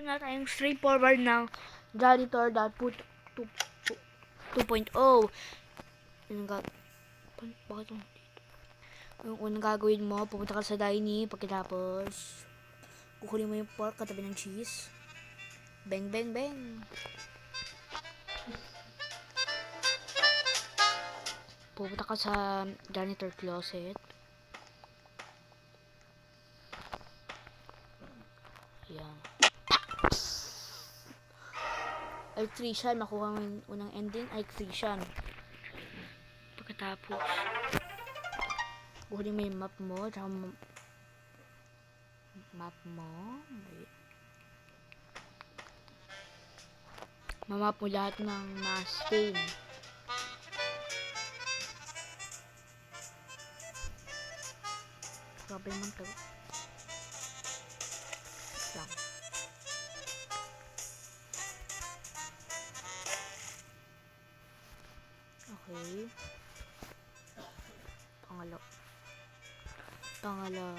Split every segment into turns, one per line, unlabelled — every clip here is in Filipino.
magkakaroon na tayong straightforward ng janitor.2.0. Bakit dito? Yung unang gagawin mo, pupunta ka sa dining, pagkatapos kukunin mo yung pork katabi ng cheese. Bang, bang, bang. Pupunta ka sa janitor closet. Ayan. Electrician, makuha mo yung unang ending, electrician. Pagkatapos, kukunin mo yung map mo, tsaka mamap mo lahat ng stain. Grabe naman to. Lang. Okay. Pangalawa.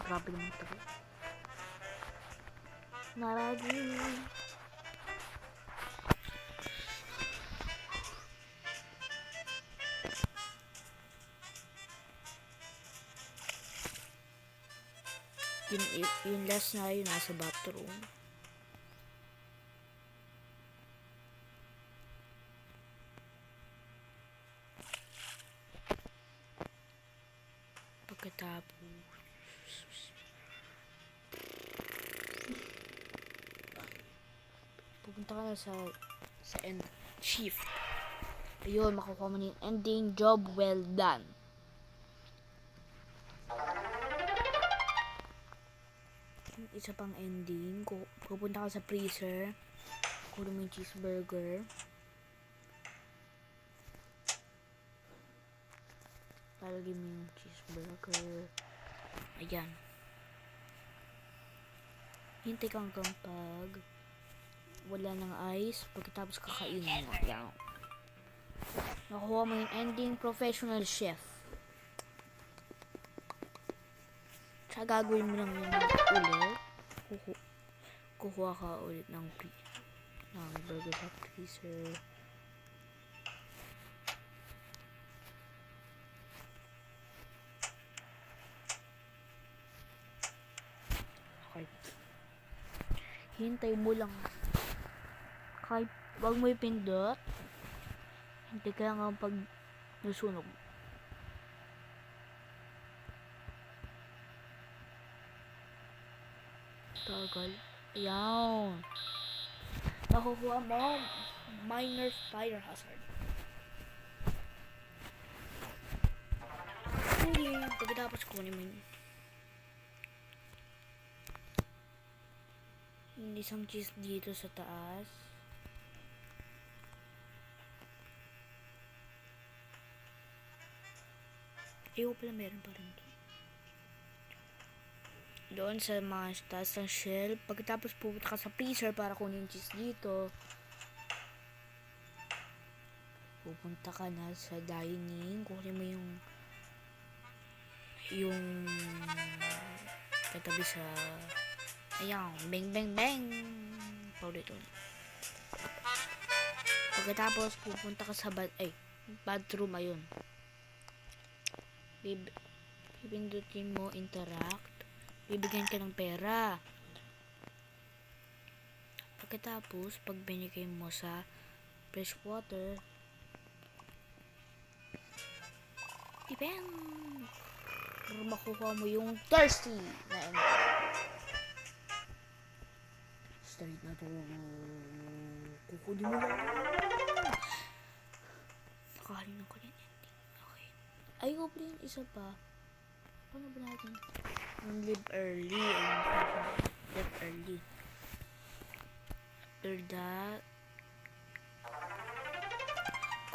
Grabe naman to. Naragi. Yung last na yun nasa bathroom. Pagkatapos pupunta ka na sa end shift. Ayun, makukuha mo yung ending, job well done. Isa pang ending, pupunta ka sa freezer, kunin mo yung cheeseburger, lalagyan mo yung cheeseburger, ayan, hintay ka hanggang pag wala ng ice, pagkatapos kakainin mo. Ayan, nakuha mo yung ending, professional chef. Tsaka gagawin mo lang yun ulit, kukuha ka ulit ng burger sa freezer. Okay. Hintay mo lang. Kahit wag mo ipindot, hintay ka lang pag nasunog. Tagal. Ayan. Nakukuha mo minor fire hazard. Hindi. Pagkatapos kunin mo yung isang cheese dito sa taas. Ayaw pala meron pa rin doon sa mga taas ng shell. Pagkatapos pupunta ka sa freezer para kunin yung cheese dito. Pupunta ka na sa dining, kunin mo yung katabi sa ayan, bang bang bang. Paulit-ulit. Pagkatapos pupunta ka sa bathroom, ayun. Pipindutin mo interact. Bibigyan ka ng pera. Pagkatapos, pag binigay mo sa fresh water, ibang makukuha mo yung thirsty na straight na to. Kukunin mo lang. Nakahalin ko rin ending. Okay. Ayaw ko rin isa pa. Paano ba natin? Leave early. Leave early. After that,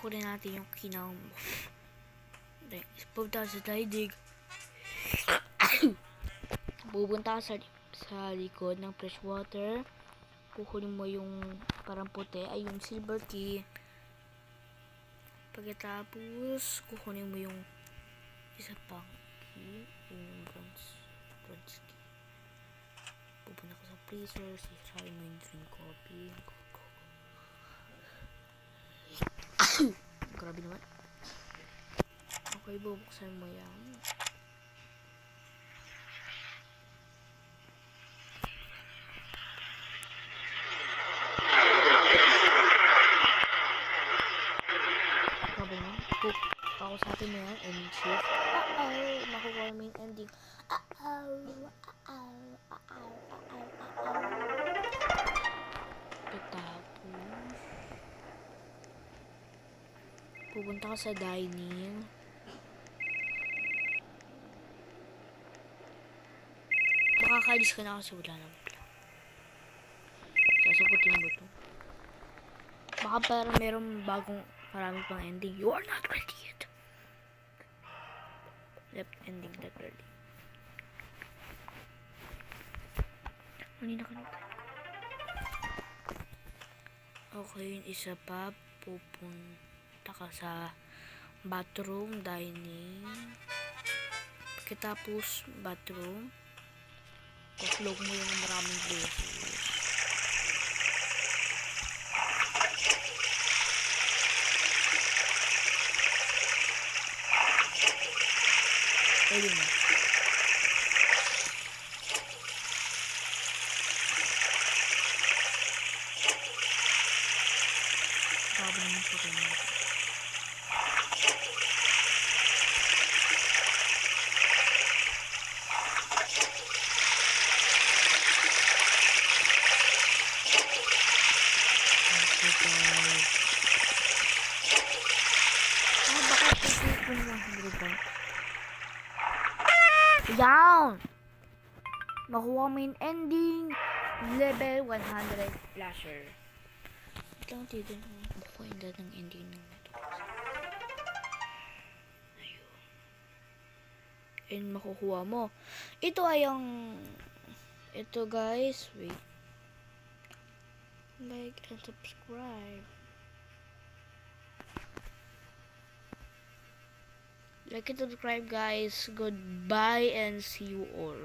kunin natin yung kinaw mo. Pupunta sa dining. Pupunta ka sa likod ng fresh water. Kukunin mo yung parang puti, ay yung silver key. Pagkatapos, kukunin mo yung isa pang key, yung bronze key. please, or sisirain mo yung drink coffee. Grabe naman. Okay, bubuksan mo yan. Grabe naman. Kakusapin mo yan and shift. Makukuha mo yung ending. Tapos, pupunta ka sa dining. Makakaalis ka na kasi wala na bigla. Sasagutin mo to. Baka parang merong bagong marami pang ending. You are not ready yet. Left ending that early. Kanina ka nagtayo. Okay, yung isa pa. Pupunta ka sa bathroom, dining. Pagkatapos bathroom, kuklog mo yung maraming beses. Pwede na. Grabe naman po ganyan. Baka pipipin lang sa grupo. Down! Makuha mo yung ending. Level 100 flasher. Ito lang dito. Bukuin na ng ending ng Netflix. Ayun. And makukuha mo. Ito ay ang... Ito guys. Wait. Like and subscribe. Like and subscribe guys. Goodbye and see you all.